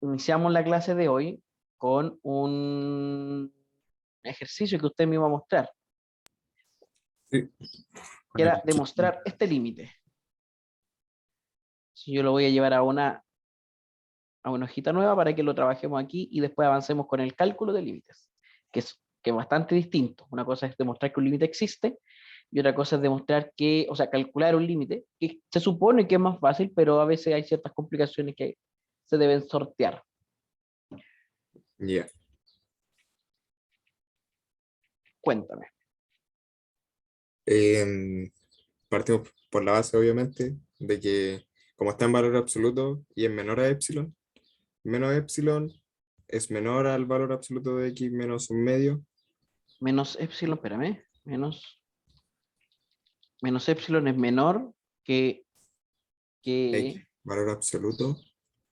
iniciamos la clase de hoy con un ejercicio que usted me iba a mostrar, Sí. que era demostrar este límite. Si yo lo voy a llevar a una hojita nueva para que lo trabajemos aquí y después avancemos con el cálculo de límites, que es bastante distinto. Una cosa es demostrar que un límite existe y otra cosa es demostrar que, o sea, calcular un límite, que se supone que es más fácil, pero a veces hay ciertas complicaciones que se deben sortear. Ya. Cuéntame. Partimos por la base, obviamente, de que como está en valor absoluto y es menor a epsilon, menos epsilon es menor al valor absoluto de x menos un medio. Menos epsilon, espérame, menos epsilon es menor que X, valor absoluto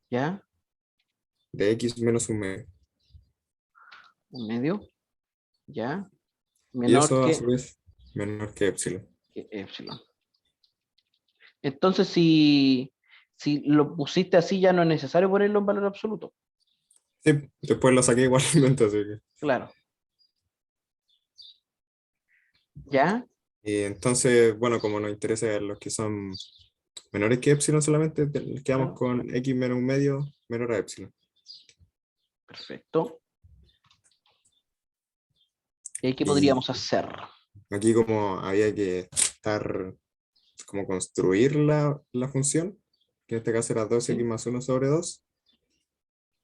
ya, de x menos un medio. un medio, ya, Y menor eso a su vez menor que epsilon. que epsilon. Entonces, si lo pusiste así, ya no es necesario ponerlo en valor absoluto. Sí, después lo saqué igualmente, así que. Claro. ¿Ya? Y entonces, bueno, como nos interesa los que son menores que epsilon solamente, quedamos Claro. con x menos un medio menor a epsilon. Perfecto. ¿Y ahí qué podríamos Y hacer? aquí como había que estar, como construir la función, que en este caso era 2x ¿Sí? más 1 sobre 2.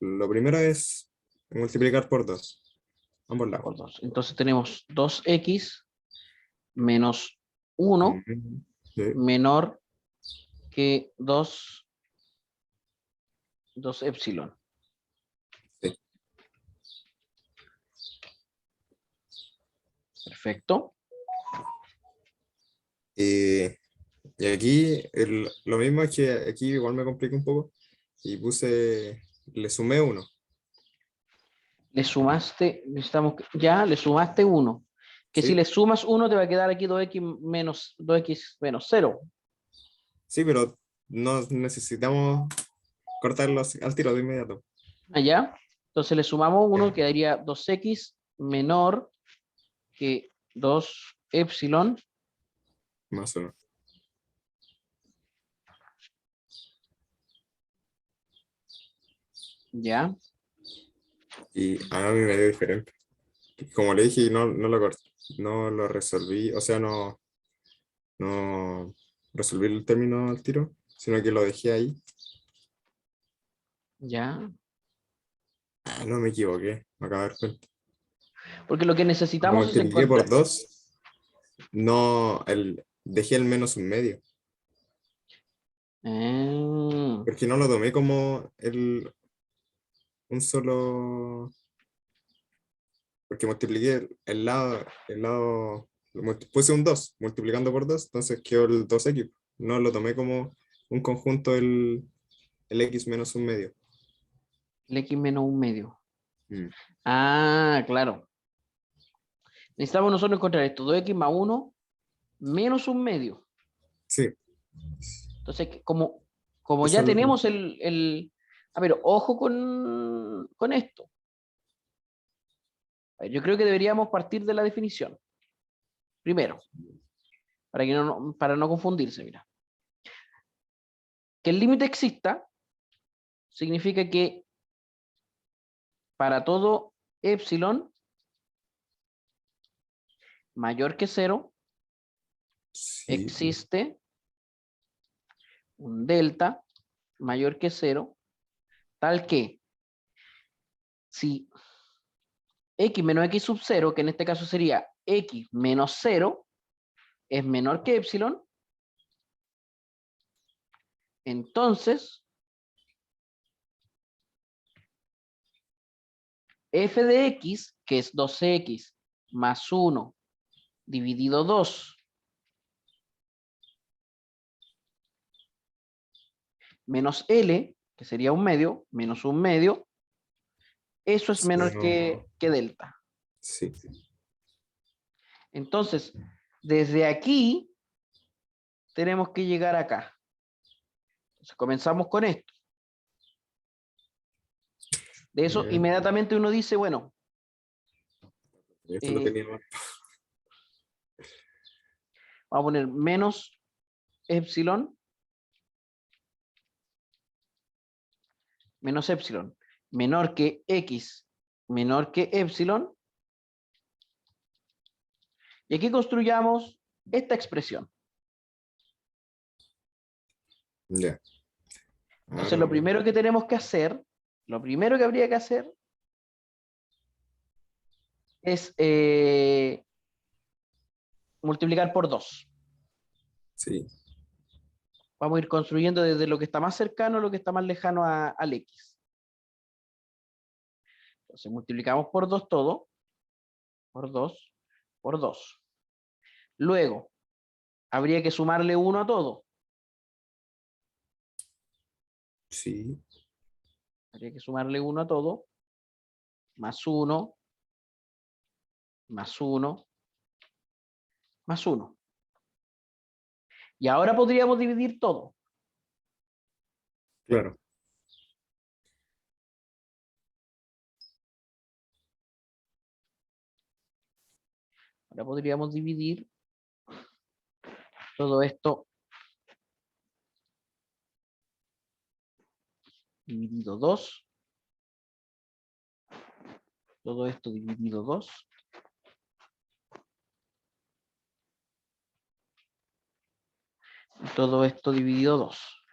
Lo primero es multiplicar por 2, ambos lados. Por 2. Entonces tenemos 2x menos 1 Sí, menor que 2 epsilon. sí. Perfecto. Y, y aquí lo mismo es que aquí igual me complica un poco y le sumé 1. Le sumaste, le sumaste 1. Que si ¿Sí? le sumas 1 te va a quedar aquí 2x menos 0. Sí, pero no necesitamos cortarlo al tiro de inmediato. Allá. Entonces le sumamos 1, Ya, quedaría 2x menor que 2 epsilon. más 1. Ya. Y a mí me dio diferente. Como le dije, no lo resolví, o sea, no resolví el término al tiro, sino que lo dejé ahí. Ya. Ah, no me equivoqué, me acabo de dar cuenta. Porque lo que Cuando necesitamos es multipliqué por encontrar. 2 dejé el menos un medio, Ah, porque no lo tomé como un solo, porque multipliqué puse un 2 multiplicando por 2 entonces quedó el 2x. No lo tomé como un conjunto el x menos un medio. el x menos un medio. Mm, Ah, claro. Necesitamos nosotros encontrar esto. 2x más 1 menos un medio. sí, Entonces, como eso ya es lo que. tenemos a ver, ojo con esto. A ver, yo creo que deberíamos partir de la definición. Primero, para no confundirse, mira. Que el límite exista significa que para todo epsilon mayor que 0 Sí, existe un delta mayor que 0, tal que si x menos x sub 0, que en este caso sería x menos 0, es menor que epsilon, entonces f de x, que es 2x más 1 dividido 2 menos L, que sería un medio, menos un medio, eso es menor no, que delta. sí, Entonces, desde aquí tenemos que llegar acá. Entonces, comenzamos con esto. De eso, inmediatamente uno dice, bueno, Esto lo tenía mal. vamos a poner menos epsilon, menor que x, menor que epsilon, y aquí construyamos esta expresión. Ya. Entonces, lo primero que tenemos que hacer, lo primero que habría que hacer es multiplicar por 2. Sí, Vamos a ir construyendo desde lo que está más cercano a lo que está más lejano al x. Entonces, multiplicamos por 2 todo, por 2, por 2. Luego, habría que sumarle 1 a todo. sí, Habría que sumarle 1 a todo, más 1, más 1, más 1. Y ahora podríamos dividir todo. claro. Ahora podríamos dividir todo esto dividido 2. Todo esto dividido 2. Y todo esto dividido 2.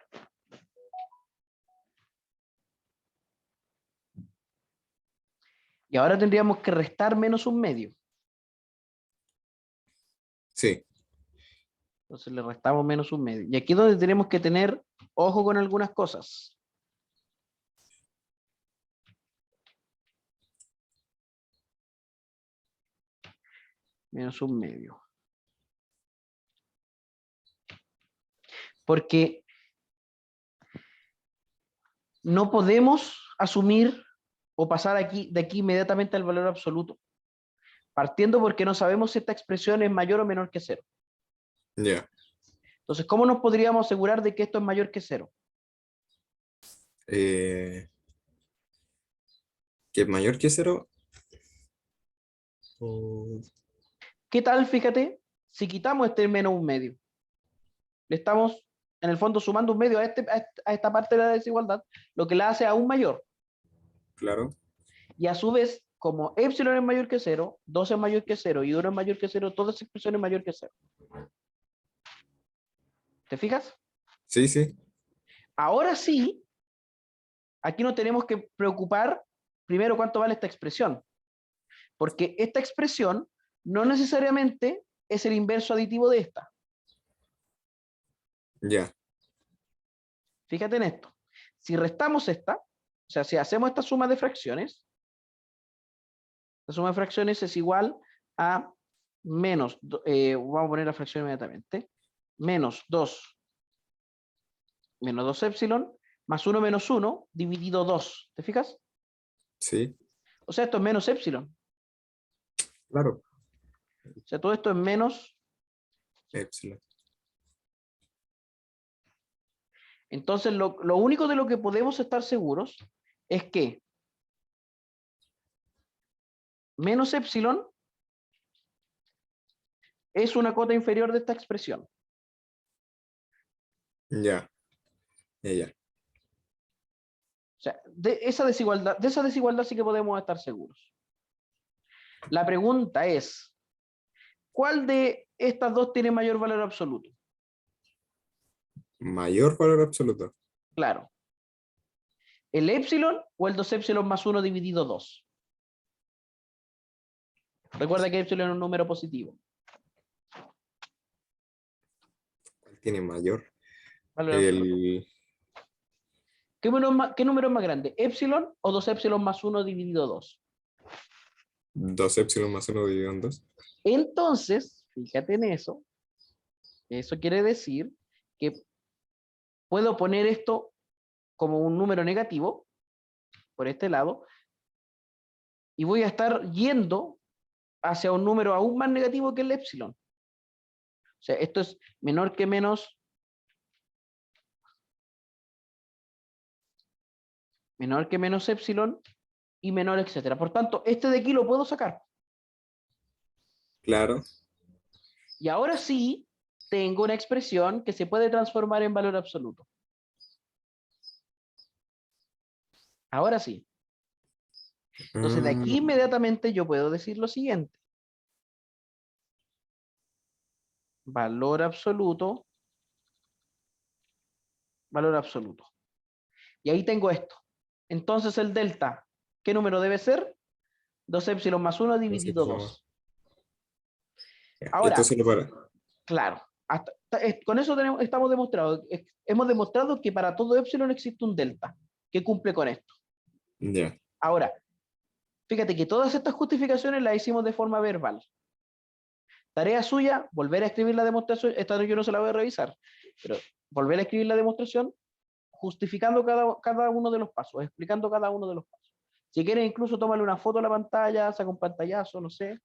Y ahora tendríamos que restar menos un medio. Sí, Entonces le restamos menos un medio. Y aquí es donde tenemos que tener ojo con algunas cosas. Menos un medio. Porque no podemos asumir o pasar de aquí inmediatamente al valor absoluto. Partiendo porque no sabemos si esta expresión es mayor o menor que 0. ya. Entonces, ¿cómo nos podríamos asegurar de que esto es mayor que 0? Que es mayor que 0. ¿Qué tal, fíjate, si quitamos este menos un medio? Le estamos, en el fondo, sumando un medio a esta parte de la desigualdad, lo que la hace aún mayor. Claro, Y a su vez, como epsilon es mayor que 0, 2 es mayor que 0 y 1 es mayor que 0, toda esa expresión es mayor que 0. ¿Te fijas? sí, sí, Ahora sí, aquí nos tenemos que preocupar primero cuánto vale esta expresión. Porque esta expresión no necesariamente es el inverso aditivo de esta. ya, Fíjate en esto. Si restamos esta, o sea, si hacemos esta suma de fracciones, la suma de fracciones es igual a menos, vamos a poner la fracción inmediatamente, menos 2 epsilon, más 1 menos 1, dividido 2. ¿Te fijas? sí, O sea, esto es menos epsilon. claro. O sea, todo esto es menos. Epsilon. Entonces, lo único de lo que podemos estar seguros es que menos epsilon es una cota inferior de esta expresión. Ya, ya. O sea, de esa desigualdad sí que podemos estar seguros. La pregunta es, ¿cuál de estas dos tiene mayor valor absoluto? Mayor valor absoluto. Claro. ¿El epsilon o el 2 epsilon más 1 dividido 2? Recuerda que epsilon es un número positivo. ¿Cuál tiene mayor? Valor absoluto. El ¿Qué número es más grande? ¿Epsilon o 2 epsilon más 1 dividido 2? 2 epsilon más 1 dividido en 2. Entonces, fíjate en eso. Eso quiere decir que puedo poner esto como un número negativo, por este lado, y voy a estar yendo hacia un número aún más negativo que el epsilon. O sea, esto es menor que menos epsilon y menor, etcétera. Por tanto, este de aquí lo puedo sacar. Claro. Y ahora sí, tengo una expresión que se puede transformar en valor absoluto. Ahora sí. Entonces, de aquí Ah, inmediatamente yo puedo decir lo siguiente. Valor absoluto, valor absoluto. Y ahí tengo esto. Entonces el delta, ¿qué número debe ser? 2 epsilon más 1 no sé, dividido pues, vamos. 2. Ya. Y esto Ahora, solo para. claro, con eso estamos demostrado, hemos demostrado que para todo epsilon existe un delta que cumple con esto. Ya. Ahora, fíjate que todas estas justificaciones las hicimos de forma verbal. Tarea suya, volver a escribir la demostración. Esta yo no se la voy a revisar, pero volver a escribir la demostración justificando cada uno de los pasos, explicando cada uno de los pasos. Si quieres, incluso tómale una foto a la pantalla, saca un pantallazo, no sé,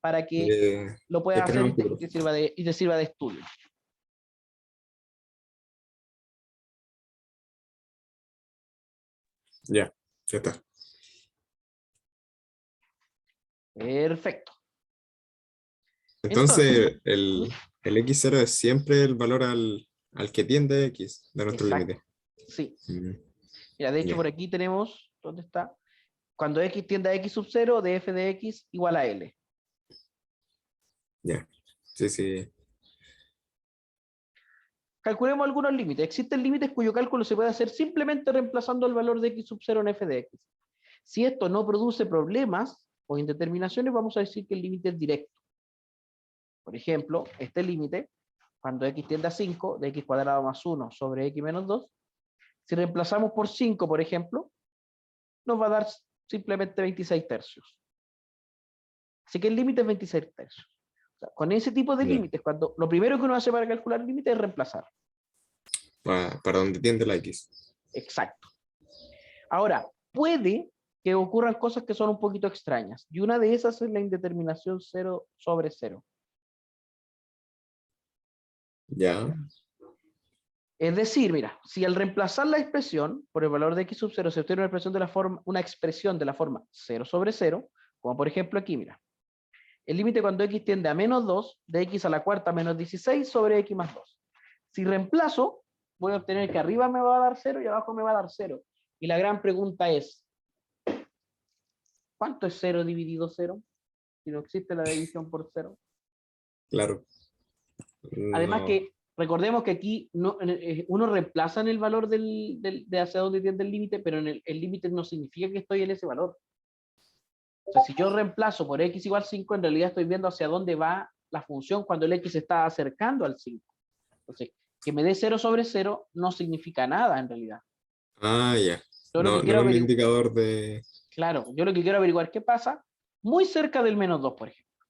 para que lo puedas hacer Escriban puro. y te sirva de estudio. Ya, ya está. Perfecto. Entonces, Entonces, ¿mm? el x0 es siempre el valor al que tiende x de nuestro Exacto, límite. sí. Mm, Mira, de hecho, ya, por aquí tenemos, ¿dónde está? Cuando x tiende a x sub 0, de f de x igual a L. ya. Sí, sí. Calculemos algunos límites. Existen límites cuyo cálculo se puede hacer simplemente reemplazando el valor de x sub 0 en f de x. Si esto no produce problemas o indeterminaciones, vamos a decir que el límite es directo. Por ejemplo, este límite, cuando x tiende a 5, de x cuadrado más 1 sobre x menos 2, si reemplazamos por 5, por ejemplo, nos va a dar simplemente 26 tercios. Así que el límite es 26 tercios. O sea, con ese tipo de Ya. límites, cuando lo primero que uno hace para calcular el límite es reemplazar. Para donde tiende la x. Exacto. Ahora, puede que ocurran cosas que son un poquito extrañas. Y una de esas es la indeterminación 0 sobre 0. Ya, Es decir, mira, si al reemplazar la expresión por el valor de x sub 0 se obtiene una expresión de la forma 0 sobre 0, como por ejemplo aquí, mira, el límite cuando x tiende a menos 2, de x a la cuarta menos 16 sobre x más 2. Si reemplazo, voy a obtener que arriba me va a dar 0 y abajo me va a dar 0. Y la gran pregunta es, ¿cuánto es 0 dividido 0? Si no existe la división por 0. claro. Además No. que recordemos que aquí uno reemplaza en el valor de hacia dónde tiende el límite, pero en el límite no significa que estoy en ese valor. O sea, si yo reemplazo por x igual 5, en realidad estoy viendo hacia dónde va la función cuando el x se está acercando al 5. Entonces, que me dé 0 sobre 0 no significa nada en realidad. Ah, ya. Yo lo No, que no quiero es un averiguar, indicador de. claro, yo lo que quiero averiguar qué pasa muy cerca del menos 2, por ejemplo.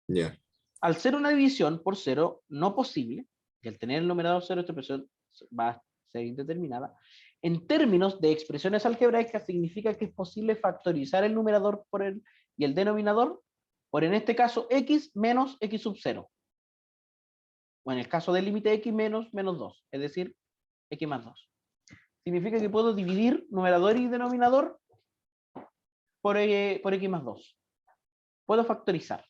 Ya, Al ser una división por 0 no posible, y al tener el numerador 0, esta expresión va a ser indeterminada, en términos de expresiones algebraicas significa que es posible factorizar el numerador por y el denominador por, en este caso, x menos x sub 0. O en el caso del límite x menos menos 2, es decir, x más 2. Significa que puedo dividir numerador y denominador por x más 2. Puedo factorizar.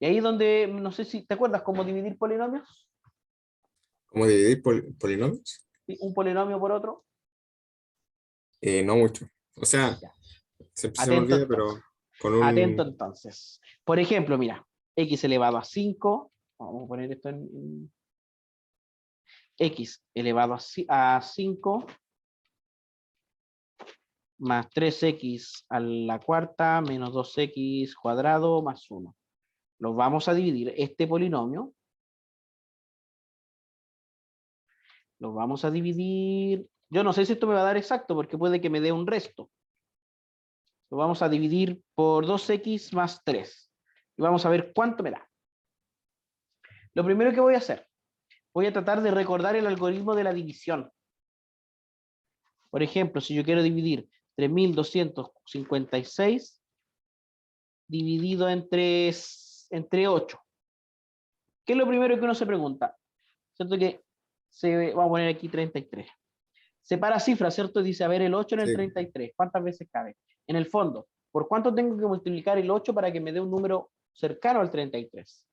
Y ahí es donde, no sé si te acuerdas cómo dividir polinomios. ¿cómo dividir polinomios? ¿Sí? Un polinomio por otro. No mucho. O sea, Ya. siempre se me Atento olvida, entonces. pero con Atento un. entonces. Por ejemplo, mira, x elevado a 5. Vamos a poner esto x elevado a 5 más 3x a la cuarta menos 2x cuadrado más 1. Lo vamos a dividir este polinomio. Lo vamos a dividir. Yo no sé si esto me va a dar exacto porque puede que me dé un resto. Lo vamos a dividir por 2x más 3. Y vamos a ver cuánto me da. Lo primero que voy a hacer, voy a tratar de recordar el algoritmo de la división. Por ejemplo, si yo quiero dividir 3256 dividido entre 8. ¿Qué es lo primero que uno se pregunta? ¿Cierto que vamos a poner aquí 33? separa cifras, ¿cierto? Dice, a ver, el 8 en el Sí, 33, ¿cuántas veces cabe? En el fondo, ¿por cuánto tengo que multiplicar el 8 para que me dé un número cercano al 33?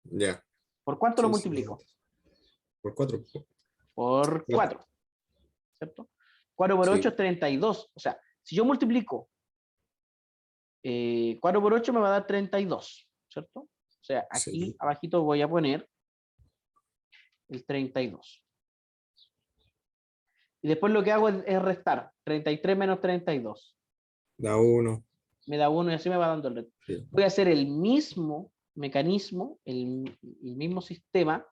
ya. ¿Por cuánto lo Sí, sí. multiplico? Por 4. Por 4, ¿cierto? 4 por 8 Sí, es 32. O sea, si yo multiplico 4 por 8 me va a dar 32, ¿cierto? O sea, aquí sí. abajito voy a poner el 32. Y después lo que hago es restar. 33 menos 32. Da 1. Me da 1 y así me va dando el resto. Sí. Voy a hacer el mismo mecanismo, el mismo sistema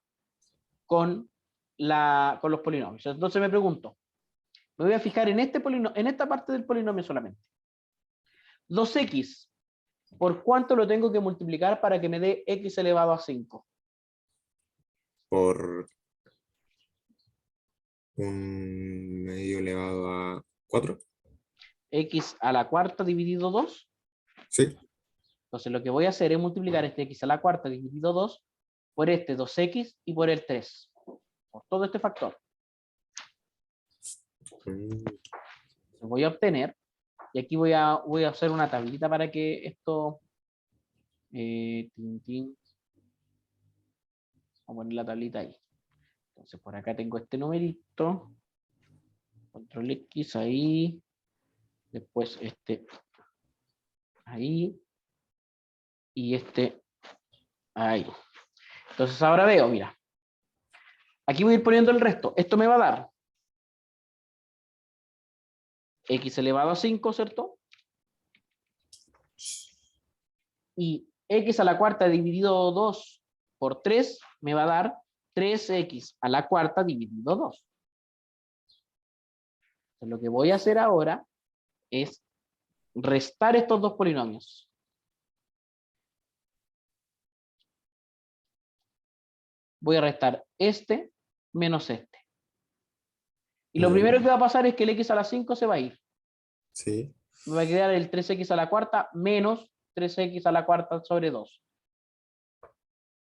con los polinomios. Entonces me pregunto, me voy a fijar en en esta parte del polinomio solamente. 2x, ¿por cuánto lo tengo que multiplicar para que me dé x elevado a 5? Por un medio elevado a 4. X a la cuarta dividido 2. Sí. Entonces lo que voy a hacer es multiplicar este x a la cuarta dividido 2 por este 2x y por el 3. Por todo este factor. Mm, Voy a obtener, y aquí voy a hacer una tablita para que esto... tin. Voy a poner la tablita ahí. Entonces por acá tengo este numerito. Control X ahí. Después este ahí. Y este ahí. Entonces ahora veo, mira. Aquí voy a ir poniendo el resto. Esto me va a dar x elevado a 5, ¿cierto? Y x a la cuarta dividido 2 por 3 me va a dar 3x a la cuarta dividido 2. Entonces, lo que voy a hacer ahora es restar estos dos polinomios. Voy a restar este menos este. Y lo ya. primero que va a pasar es que el x a la 5 se va a ir. Sí. Me va a quedar el 3x a la cuarta menos 3x a la cuarta sobre 2.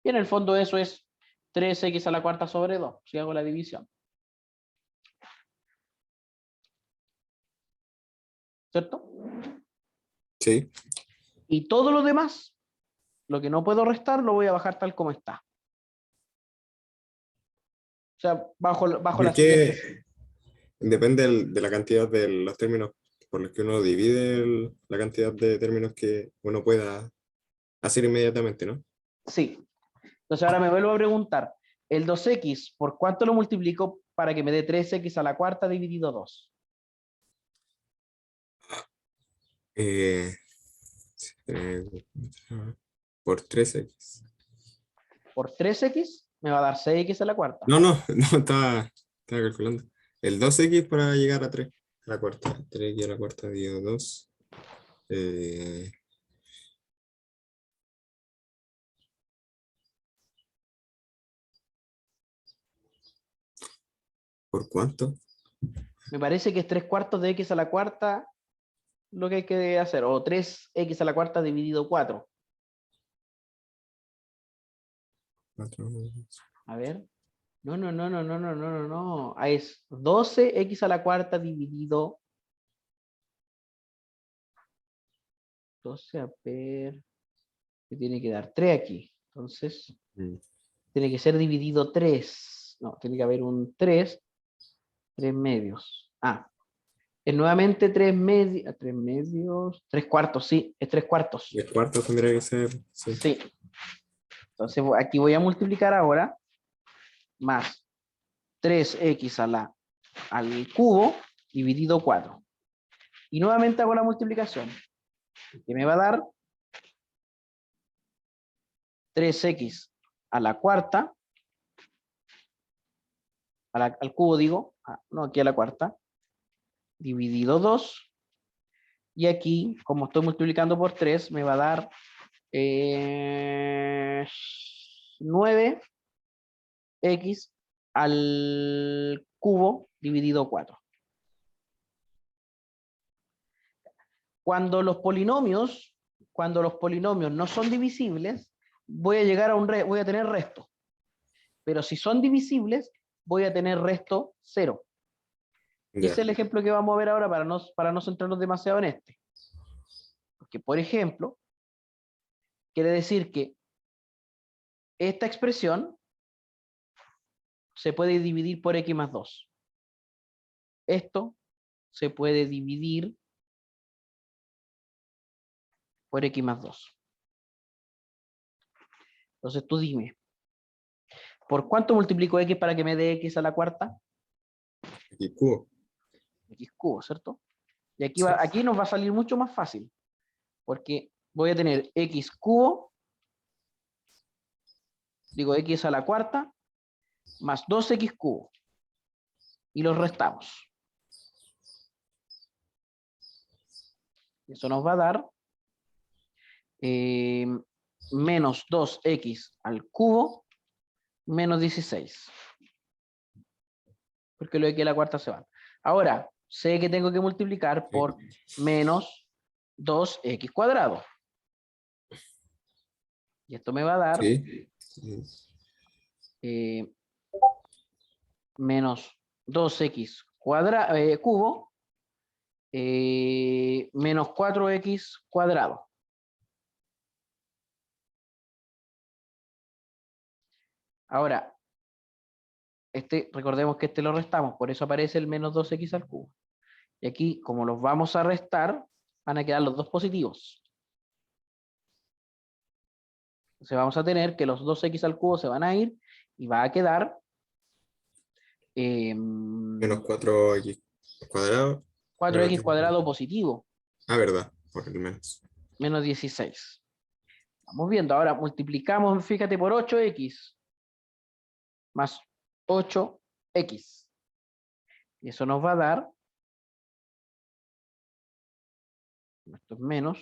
Y en el fondo eso es 3x a la cuarta sobre 2, si hago la división. ¿Cierto? Sí. Y todo lo demás, lo que no puedo restar, lo voy a bajar tal como está. O sea, bajo la siguiente. Porque depende de la cantidad de los términos por los que uno divide la cantidad de términos que uno pueda hacer inmediatamente, ¿no? Sí. Entonces ahora me vuelvo a preguntar, el 2x, ¿por cuánto lo multiplico para que me dé 3x a la cuarta dividido 2? Eh, eh, por 3x. Por 3x me va a dar 6x a la cuarta. No, no, no estaba calculando. El 2x para llegar a 3. A la cuarta. 3x a la cuarta dividido 2. Eh, ¿Por cuánto? Me parece que es 3 cuartos de x a la cuarta lo que hay que hacer, o 3x a la cuarta dividido 4. 4. A ver. No, no, no, no, no, no, no, no, no. Ah, es 12x a la cuarta dividido 12, a ver, que tiene que dar 3 aquí. Entonces, tiene que ser dividido 3. No, tiene que haber un 3 medios. Ah, es nuevamente 3 medios, 3 medios, 3 cuartos, sí, es 3 cuartos. El cuarto tendría que ser, sí. Sí. Entonces, aquí voy a multiplicar ahora más 3x al cubo dividido 4. Y nuevamente hago la multiplicación, que me va a dar 3x a la cuarta, al cubo digo, no, aquí a la cuarta, dividido 2, y aquí, como estoy multiplicando por 3, me va a dar 9x al cubo dividido 4. Cuando los polinomios no son divisibles, voy a llegar a voy a tener resto. Pero si son divisibles, voy a tener resto 0. Ese es Ya. el ejemplo que vamos a ver ahora para no centrarnos demasiado en este. Porque, por ejemplo, quiere decir que esta expresión se puede dividir por x más 2. Esto se puede dividir por x más 2. Entonces tú dime, ¿por cuánto multiplico x para que me dé x a la cuarta? X cubo. X cubo, ¿cierto? Y aquí, Sí. aquí nos va a salir mucho más fácil, porque voy a tener x cubo, digo x a la cuarta, más 2x cubo. Y los restamos. Eso nos va a dar menos 2x al cubo menos 16. Porque lo de aquí a la cuarta se van. Ahora, sé que tengo que multiplicar por menos 2x cuadrado. Y esto me va a dar Sí. menos 2x cubo menos 4x cuadrado. Ahora, recordemos que este lo restamos, por eso aparece el menos 2x al cubo. Y aquí, como los vamos a restar, van a quedar los dos positivos. Entonces vamos a tener que los 2x al cubo se van a ir y va a quedar Menos 4x cuadrado. 4x cuadrado positivo, Verdad, por el menos. menos 16. Vamos viendo, ahora multiplicamos, fíjate, por 8x más 8x. Y eso nos va a dar, esto es menos,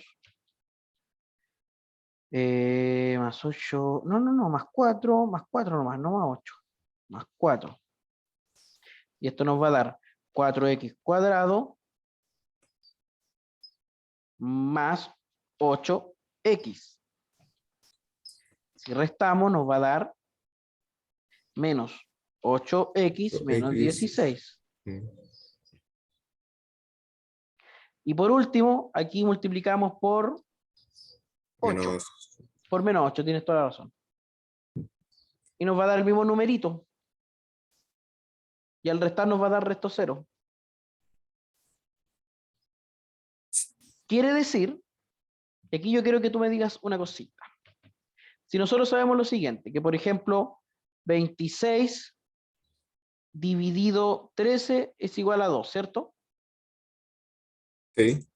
más 8, no, más 4 nomás, no más 8, más 4. Y esto nos va a dar 4x cuadrado más 8x. Si restamos nos va a dar menos 8x menos X. 16. Y por último, aquí multiplicamos por 8. Menos. Por menos 8, tienes toda la razón. Y nos va a dar el mismo numerito. Y al restar nos va a dar resto 0. Quiere decir, aquí yo quiero que tú me digas una cosita. Si nosotros sabemos lo siguiente, que por ejemplo, 26 dividido 13 es igual a 2, ¿cierto? Sí.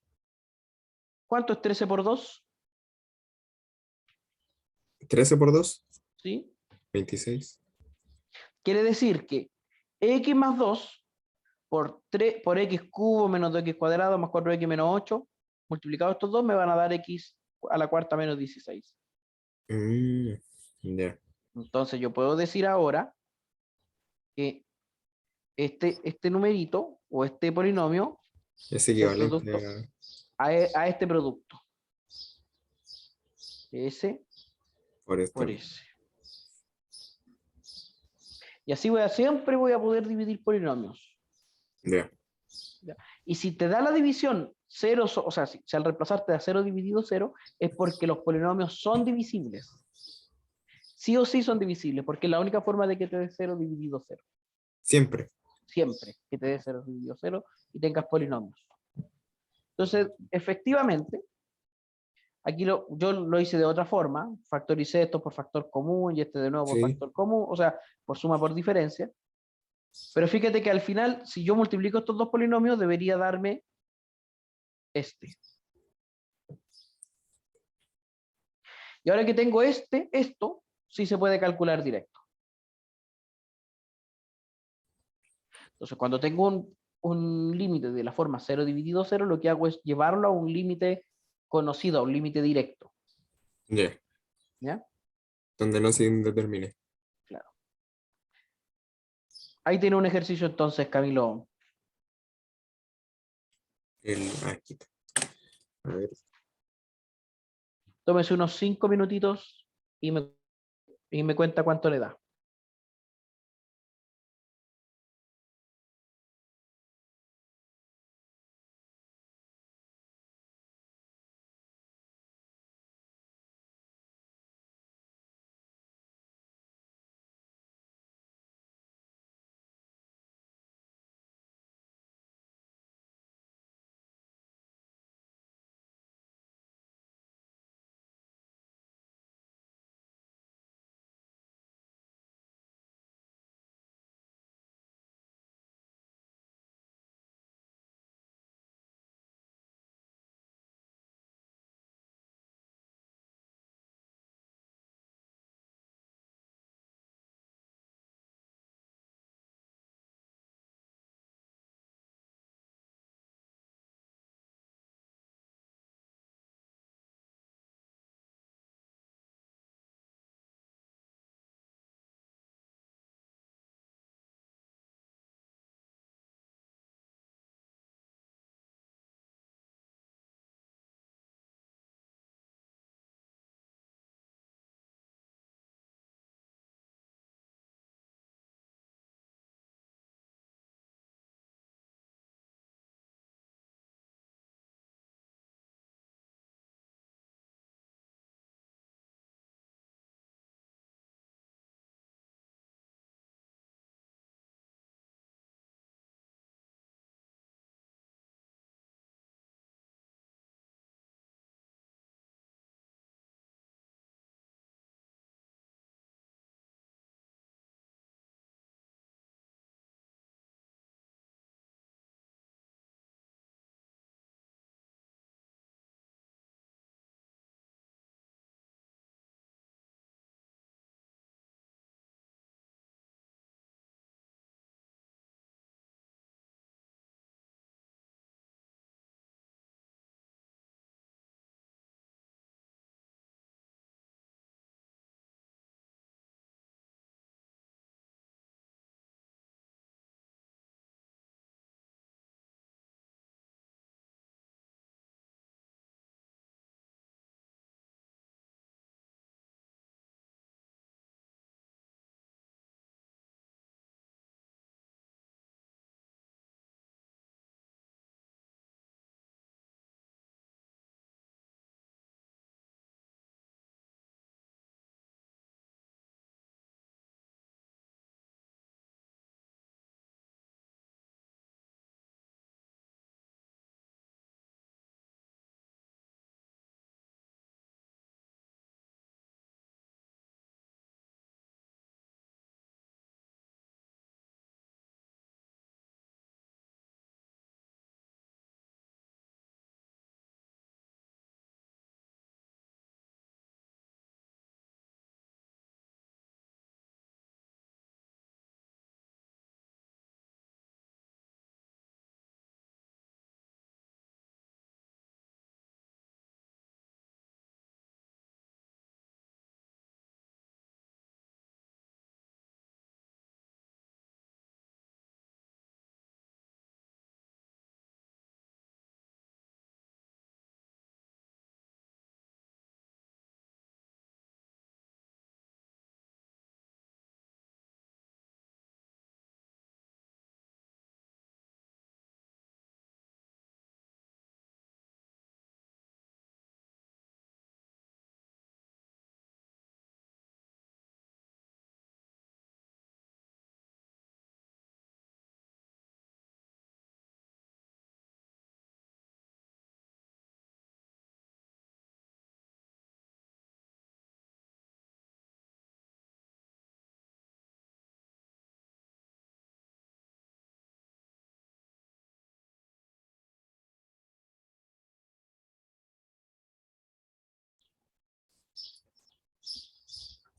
¿Cuánto es 13 por 2? 13 por 2. ¿Sí? 26. Quiere decir que x más 2 por x cubo menos 2x cuadrado más 4x menos 8, multiplicado estos dos me van a dar x a la cuarta menos 16. Ya. Entonces yo puedo decir ahora que este numerito o este polinomio Es es el equivalente producto a este producto. S por esto. por S. Y así siempre voy a poder dividir polinomios. Ya. ¿Ya? Y si te da la división 0, o sea, si al reemplazarte a 0 dividido 0, es porque los polinomios son divisibles. Sí o sí son divisibles, porque es la única forma de que te dé 0 dividido 0. Siempre. Siempre que te dé 0 dividido 0 y tengas polinomios. Entonces, efectivamente, aquí yo lo hice de otra forma, factoricé esto por factor común y este de nuevo por Sí. factor común, o sea, por suma por diferencia. Pero fíjate que al final, si yo multiplico estos dos polinomios, debería darme este. Y ahora que tengo esto sí se puede calcular directo. Entonces, cuando tengo un límite de la forma 0 dividido 0, lo que hago es llevarlo a un límite conocido, a un límite directo. Ya. ¿Ya? Donde no se indetermine. Claro. Ahí tiene un ejercicio entonces, Camilo. Aquí está. A ver. Tómese unos 5 minutitos y me cuenta cuánto le da.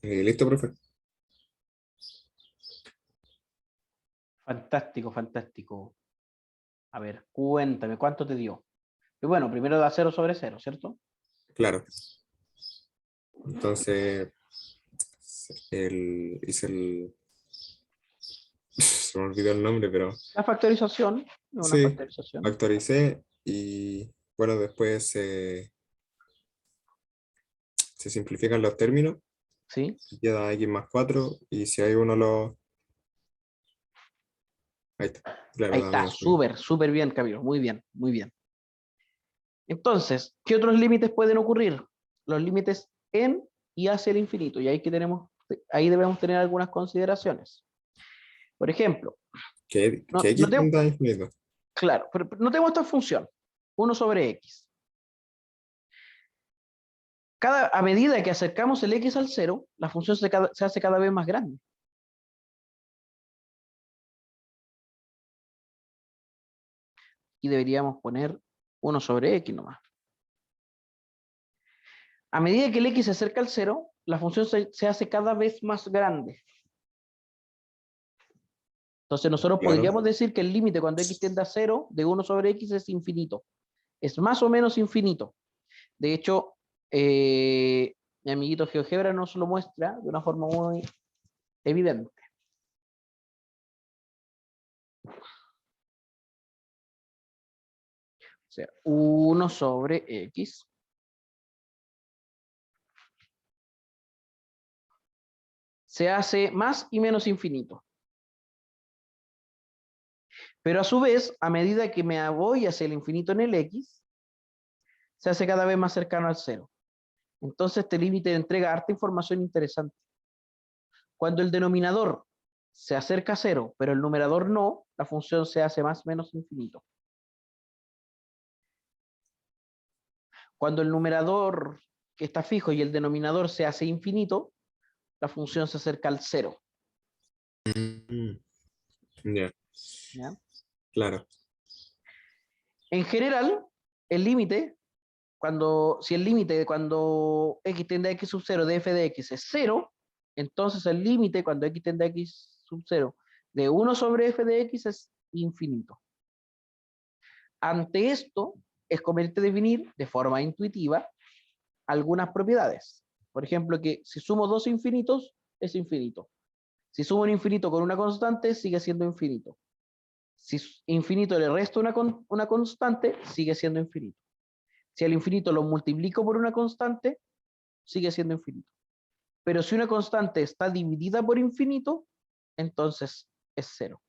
Listo, profe. Fantástico, fantástico. A ver, cuéntame, ¿cuánto te dio? Y bueno, primero da 0/0, ¿cierto? Claro. Entonces, hice el... Se me olvidó el nombre, pero La factorización, es una sí, factorización, actualicé y bueno, después se simplifican los términos, ¿sí? y queda x más 4 y si hay uno lo... Ahí está, claro, Ahí da está, menos uno. súper, súper bien, Camilo, muy bien, muy bien. Entonces, ¿qué otros límites pueden ocurrir? Los límites en y hacia el infinito, y ahí debemos tener algunas consideraciones. Por ejemplo, Que x tiende a infinito. claro, pero no tengo esta función, 1/x. A medida que acercamos el x al cero, la función se hace cada vez más grande. Y deberíamos poner 1/x nomás. A medida que el x se acerca al cero, la función se hace cada vez más grande. Entonces nosotros Claro. podríamos decir que el límite cuando x tiende a cero de 1/x es infinito. Es más o menos infinito. De hecho, mi amiguito GeoGebra nos lo muestra de una forma muy evidente. O sea, 1/x se hace más y menos infinito. Pero a su vez, a medida que me voy hacia el infinito en el x, se hace cada vez más cercano al cero. Entonces este límite entrega harta información interesante. Cuando el denominador se acerca a cero, pero el numerador no, la función se hace más o menos infinito. Cuando el numerador que está fijo y el denominador se hace infinito, la función se acerca al cero. Mm, ya, ¿Ya? claro. En general, el límite, si el límite cuando x tiende a x sub 0 de f de x es 0, entonces el límite cuando x tiende a x sub 0 de 1/f de x es infinito. Ante esto, es conveniente definir de forma intuitiva algunas propiedades. Por ejemplo, que si sumo dos infinitos, es infinito. Si sumo un infinito con una constante, sigue siendo infinito. Si infinito le resto una constante, sigue siendo infinito. Si al infinito lo multiplico por una constante, sigue siendo infinito. Pero si una constante está dividida por infinito, entonces es cero.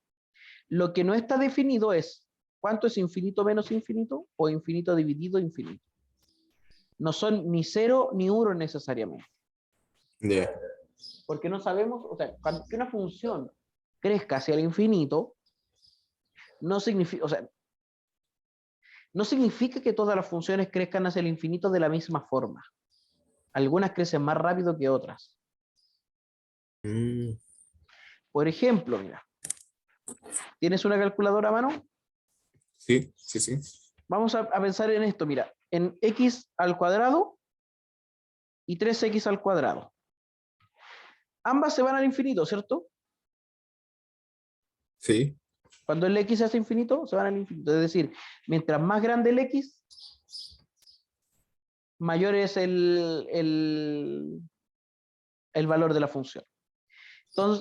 Lo que no está definido es cuánto es infinito menos infinito o infinito dividido infinito. No son ni cero ni uno necesariamente. Ya. Porque no sabemos, o sea, que una función crezca hacia el infinito, no significa, o sea, no significa que todas las funciones crezcan hacia el infinito de la misma forma. Algunas crecen más rápido que otras. Mm, Por ejemplo, mira, ¿tienes una calculadora a mano? sí, sí, sí. Vamos a pensar en esto, mira, en x al cuadrado y 3x al cuadrado. Ambas se van al infinito, ¿cierto? Sí. Cuando el x se hace infinito, se van al infinito. Es decir, mientras más grande el x, mayor es el valor de la función.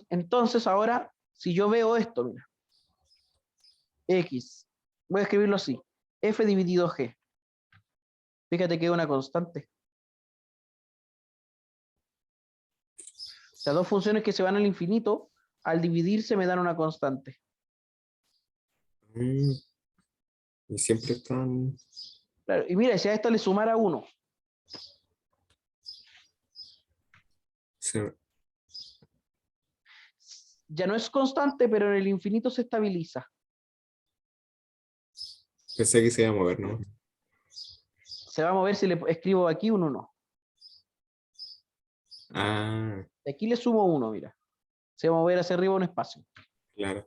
Entonces ahora, si yo veo esto, mira, x, voy a escribirlo así, f dividido g. Fíjate que es una constante. O sea, dos funciones que se van al infinito, al dividirse me dan una constante. Mm, y siempre están... Claro, y mira, si a esta le sumara 1, se- ya no es constante, pero en el infinito se estabiliza. Pensé que se iba a mover, ¿no? Se va a mover si le escribo aquí un 1. Ah, De aquí le sumo 1, mira. Se va a mover hacia arriba un espacio. claro.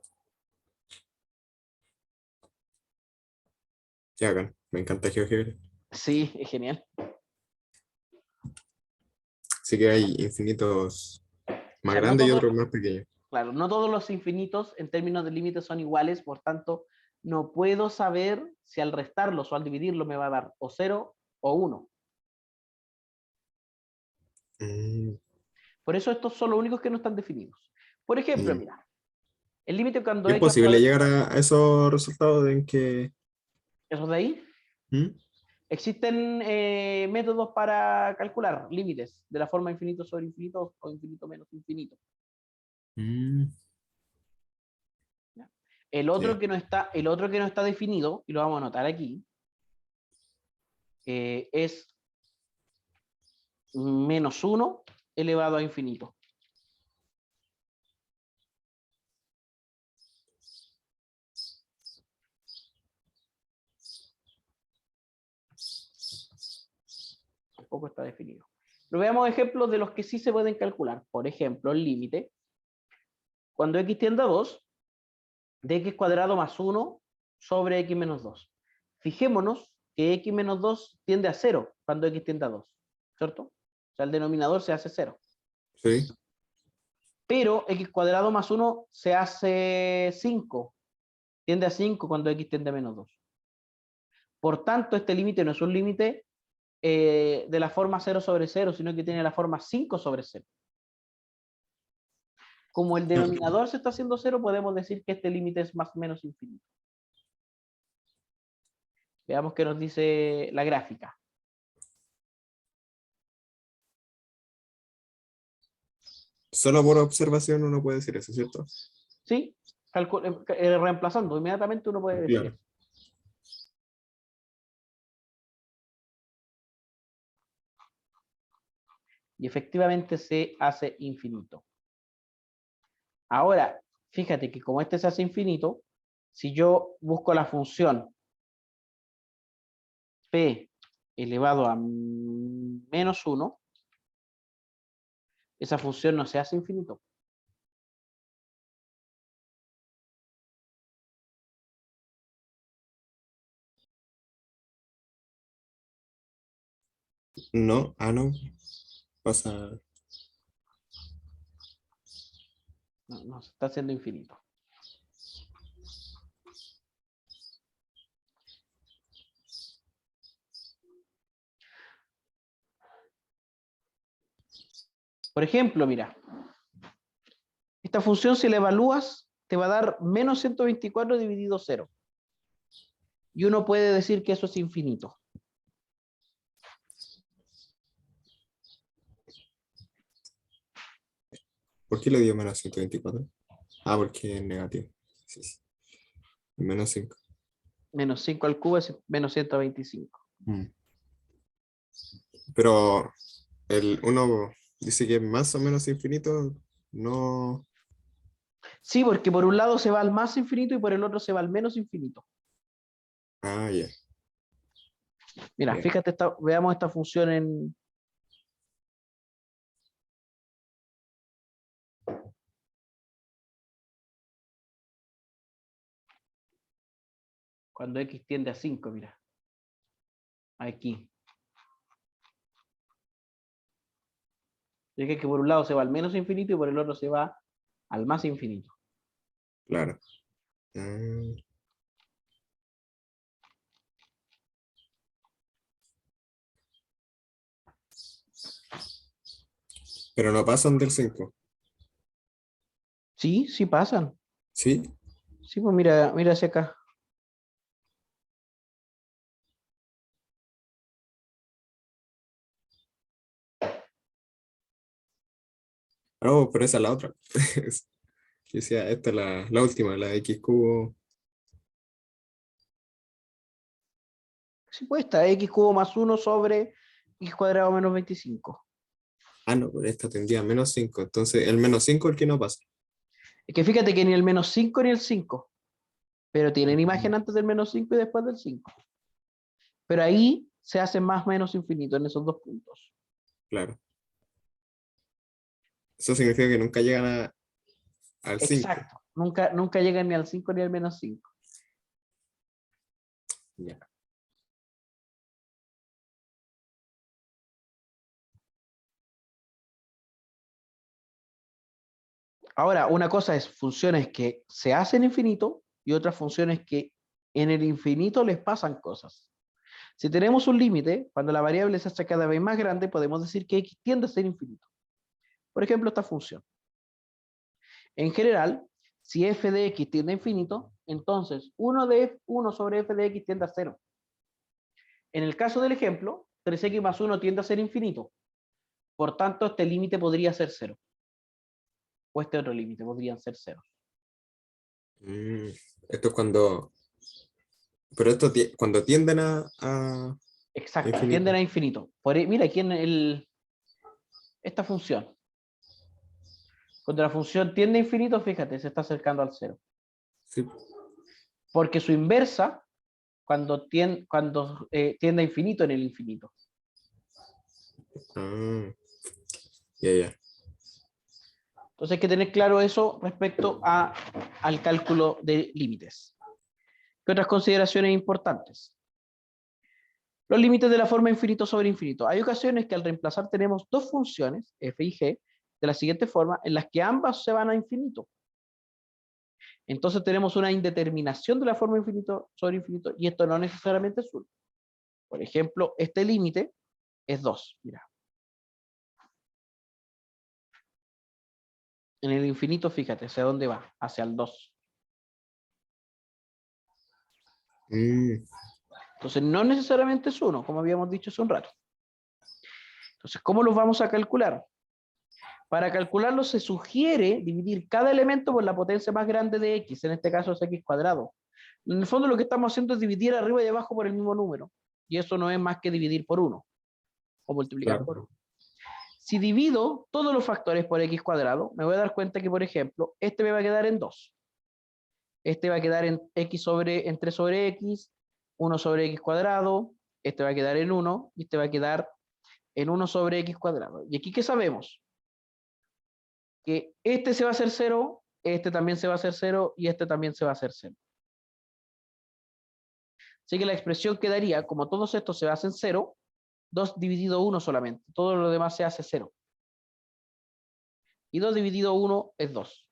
Ya, me encanta GeoGebra. Sí, es genial. Así que hay infinitos O más sea, no grandes y todos, otros más pequeños. claro, no todos los infinitos en términos de límites son iguales, por tanto, no puedo saber si al restarlos o al dividirlos me va a dar o 0 o 1. Mm, Por eso estos son los únicos que no están definidos. Por ejemplo, y, mira, el límite cuando y es x al posible cuadrado, llegar a esos resultados en que... esos de ahí, ¿Mm? existen métodos para calcular límites de la forma infinito sobre infinito o infinito menos infinito. Mm, ¿Ya? ya. El otro que no está definido, y lo vamos a anotar aquí, es menos 1 elevado a infinito. Tampoco está definido. Pero veamos ejemplos de los que sí se pueden calcular. Por ejemplo, el límite, cuando x tiende a 2, de x cuadrado más 1 sobre x menos 2. Fijémonos que x menos 2 tiende a 0 cuando x tiende a 2, ¿cierto? O sea, el denominador se hace 0. Sí. Pero x cuadrado más 1 se hace 5, tiende a 5 cuando x tiende a menos 2. Por tanto, este límite no es un límite de la forma 0 sobre 0, sino que tiene la forma 5 sobre 0. Como el Ah, denominador se está haciendo 0, podemos decir que este límite es más o menos infinito. Veamos qué nos dice la gráfica. solo por observación uno puede decir eso, ¿cierto? ¿Sí? Reemplazando, inmediatamente uno puede decir Claro. eso. Y efectivamente se hace infinito. Ahora, fíjate que como este se hace infinito, si yo busco la función p elevado a menos 1, esa función no se hace infinito. No, no. Pasa. No, no se está haciendo infinito. Por ejemplo, mira, esta función si la evalúas te va a dar menos 124 dividido 0. Y uno puede decir que eso es infinito. ¿Por qué le dio menos 124? Ah, porque es negativo. Sí, sí. Menos 5. Menos 5 al cubo es menos 125. Pero el uno dice que es más o menos infinito, no. Sí, porque por un lado se va al más infinito y por el otro se va al menos infinito. Ah, ya. Mira, Ya. fíjate, veamos esta función en... Cuando x tiende a 5, mira. Aquí. Fíjate que por un lado se va al menos infinito y por el otro se va al más infinito. Claro. Ah, pero no pasan del 5. Sí, sí pasan. ¿Sí? Sí, pues mira, mira hacia acá. No, pero esa es la otra. Yo decía, esta es la última, la de x cubo. Sí, pues está x cubo más 1 sobre x cuadrado menos 25. Ah, no, pero esta tendría a menos 5. Entonces, el menos 5 es el que no pasa. Es que fíjate que ni el menos 5 ni el 5, pero tienen Mm, imagen antes del menos 5 y después del 5. Pero ahí se hace más o menos infinito en esos dos puntos. claro. Eso significa que nunca llegan al 5. Exacto. Nunca, nunca llegan ni al 5 ni al menos 5. Ya. Ahora, una cosa es funciones que se hacen infinito y otras funciones que en el infinito les pasan cosas. Si tenemos un límite, cuando la variable se hace cada vez más grande, podemos decir que x tiende a ser infinito. Por ejemplo, esta función. En general, si f de x tiende a infinito, entonces 1 sobre f de x tiende a 0. En el caso del ejemplo, 3x más 1 tiende a ser infinito. Por tanto, este límite podría ser 0. O este otro límite podrían ser 0. Mm, Esto es cuando, pero esto cuando tienden a Exacto, tienden infinito. a infinito. Mira, aquí en esta función. Cuando la función tiende a infinito, fíjate, se está acercando al 0. Sí. Porque su inversa, tiende a infinito en el infinito. Ah, ya. Entonces hay que tener claro eso respecto al cálculo de límites. ¿Qué otras consideraciones importantes? Los límites de la forma infinito sobre infinito. Hay ocasiones que al reemplazar tenemos dos funciones, f y g, de la siguiente forma, en las que ambas se van a infinito. Entonces tenemos una indeterminación de la forma infinito sobre infinito y esto no necesariamente es 1. Por ejemplo, este límite es 2. Mira. En el infinito, fíjate, ¿hacia dónde va? Hacia el 2. Mm, Entonces no necesariamente es 1, como habíamos dicho hace un rato. Entonces, ¿cómo los vamos a calcular? Para calcularlo se sugiere dividir cada elemento por la potencia más grande de x, en este caso es x cuadrado. En el fondo lo que estamos haciendo es dividir arriba y abajo por el mismo número. Y eso no es más que dividir por 1 o multiplicar por claro. 1. Si divido todos los factores por x cuadrado, me voy a dar cuenta que, por ejemplo, este me va a quedar en 2. Este va a quedar en 3 sobre x, 1 sobre x cuadrado, este va a quedar en 1 y este va a quedar en 1 sobre x cuadrado. ¿Y aquí qué sabemos? Que este se va a hacer 0, este también se va a hacer 0 y este también se va a hacer 0. Así que la expresión quedaría, como todos estos se hacen 0, 2 dividido 1 solamente. Todo lo demás se hace 0. Y 2 dividido 1 es 2.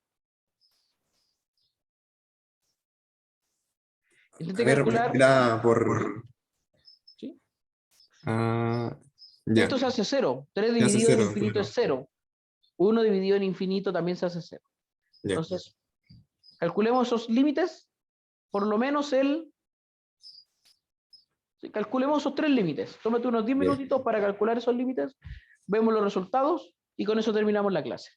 A Intenté ver, calcular, repetirá por... ¿sí? Ah, ya, Esto se hace 0. 3 ya hace dividido en cero, infinito es claro. 0. 1 dividido en infinito también se hace 0. Ya. Entonces, calculemos esos límites, por lo menos calculemos esos 3 límites. Tómate unos 10 Ya. minutitos para calcular esos límites, vemos los resultados y con eso terminamos la clase.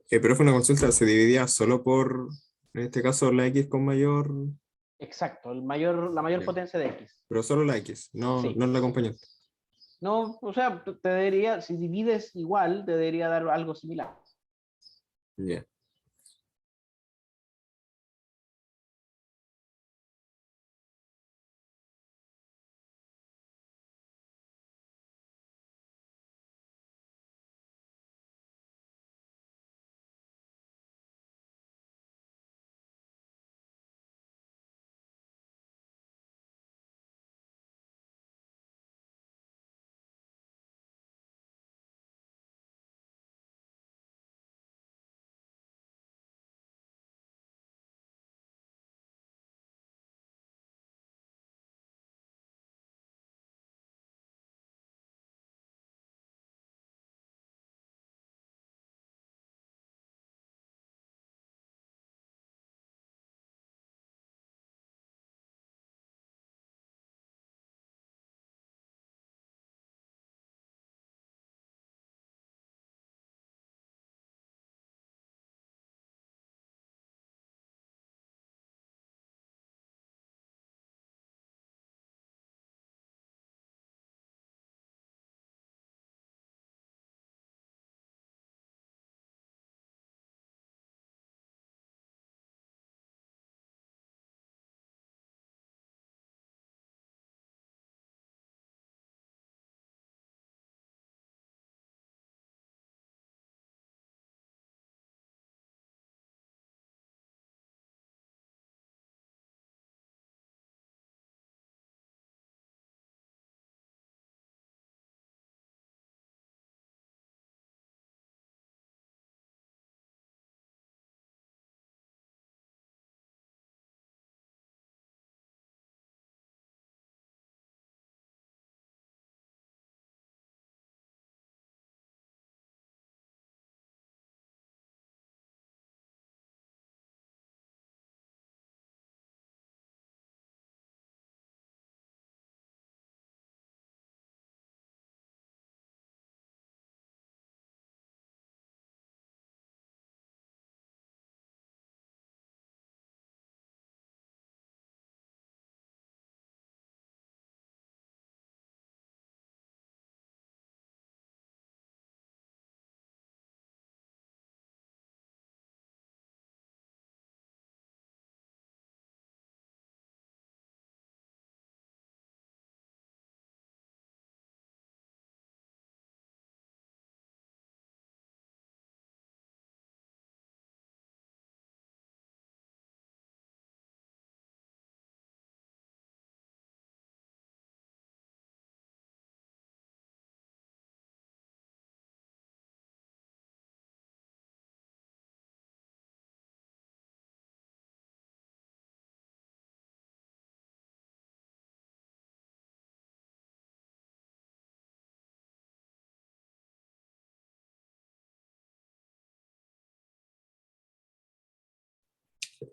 Pero fue una consulta, se dividía solo por, en este caso, la X con mayor... Exacto, la mayor Ya. potencia de x. Pero solo la X, Sí. no la acompañante. No, o sea, te debería, si divides igual, te debería dar algo similar. Ya.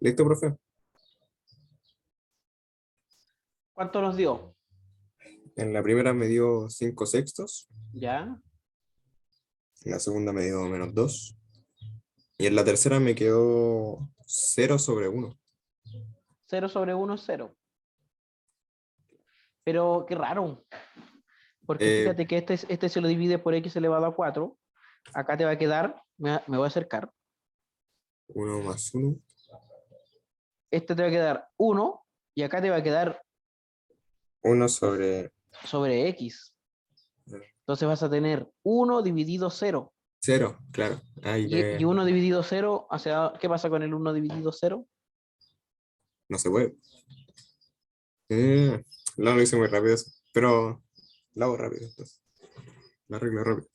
Listo, profe. ¿Cuánto nos dio? En la primera me dio 5 sextos, ¿Ya? en la segunda me dio -2 y en la tercera me quedó 0/1. 0/1 es 0. Pero qué raro, porque Eh, fíjate que este se lo divide por x elevado a 4. Acá te va a quedar, me voy a acercar, 1 más 1. este te va a quedar 1 y acá te va a quedar 1/0, sobre x. Entonces vas a tener 1 dividido 0. claro. Ahí Y me... 1 dividido 0, o sea, ¿qué pasa con el 1 dividido 0? No se puede. Mm, no, lo hice muy rápido eso, pero lo hago rápido entonces. Lo arreglo rápido.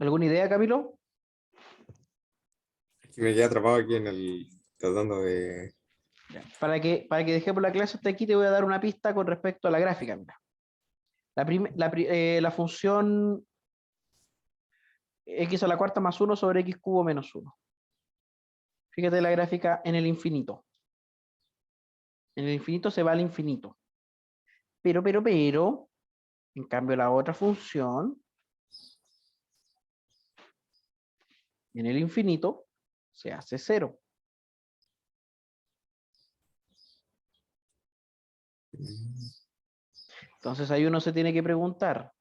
¿Alguna idea, Camilo? Me quedé atrapado aquí tratando de... Ya. Para que dejemos la clase hasta aquí, te voy a dar una pista con respecto a la gráfica. Mira. La función x a la cuarta más 1 sobre x cubo menos 1. Fíjate la gráfica en el infinito. En el infinito se va al infinito. Pero, en cambio la otra función, en el infinito, se hace 0. Entonces ahí uno se tiene que preguntar,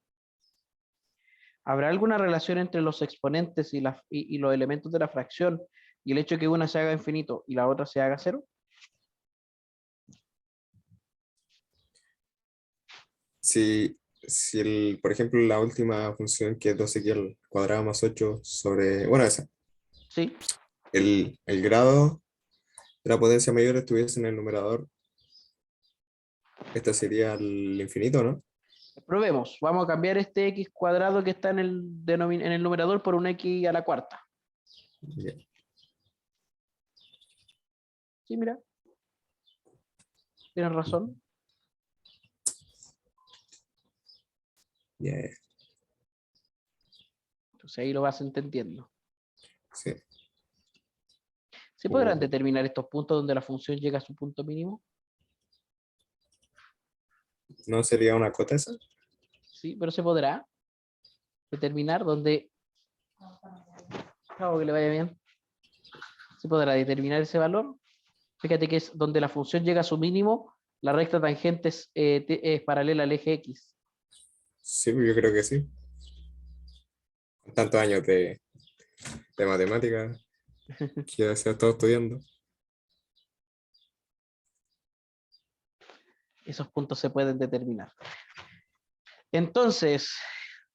¿habrá alguna relación entre los exponentes y los elementos de la fracción y el hecho de que una se haga infinito y la otra se haga 0? Si por ejemplo, la última función que es 2x al cuadrado más 8 sobre, bueno, esa, Sí. el grado de la potencia mayor estuviese en el numerador, esta sería el infinito, ¿no? Probemos. Vamos a cambiar este x cuadrado que está en el numerador por un x a la cuarta. Ya. Sí, mira. Tienes razón. Ya, Entonces ahí lo vas entendiendo. sí. ¿Se podrán determinar estos puntos donde la función llega a su punto mínimo? ¿No sería una cota esa? Sí, pero se podrá determinar donde... Hago que le vaya bien. ¿Se podrá determinar ese valor? Fíjate que es donde la función llega a su mínimo, la recta tangente es paralela al eje X. Sí, yo creo que sí. Con tantos años de matemática que se ha estado estudiando. Esos puntos se pueden determinar. Entonces,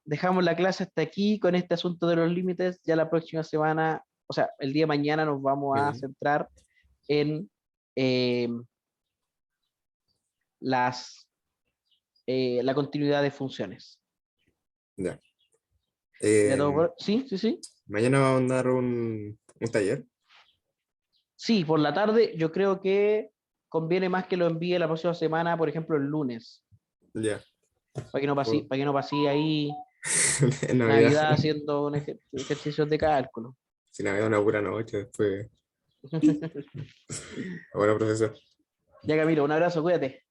dejamos la clase hasta aquí con este asunto de los límites. Ya la próxima semana, o sea, el día de mañana nos vamos a centrar en eh, la continuidad de funciones. Ya. Sí, sí, sí. Mañana vamos a dar un taller. Sí, por la tarde yo creo que conviene más que lo envíe la próxima semana, por ejemplo, el lunes. Ya. Para que no pase ahí En Navidad. Navidad haciendo ejercicios de cálculo. Si Navidad una pura noche después. Bueno, profesor. Ya, Camilo, un abrazo, cuídate.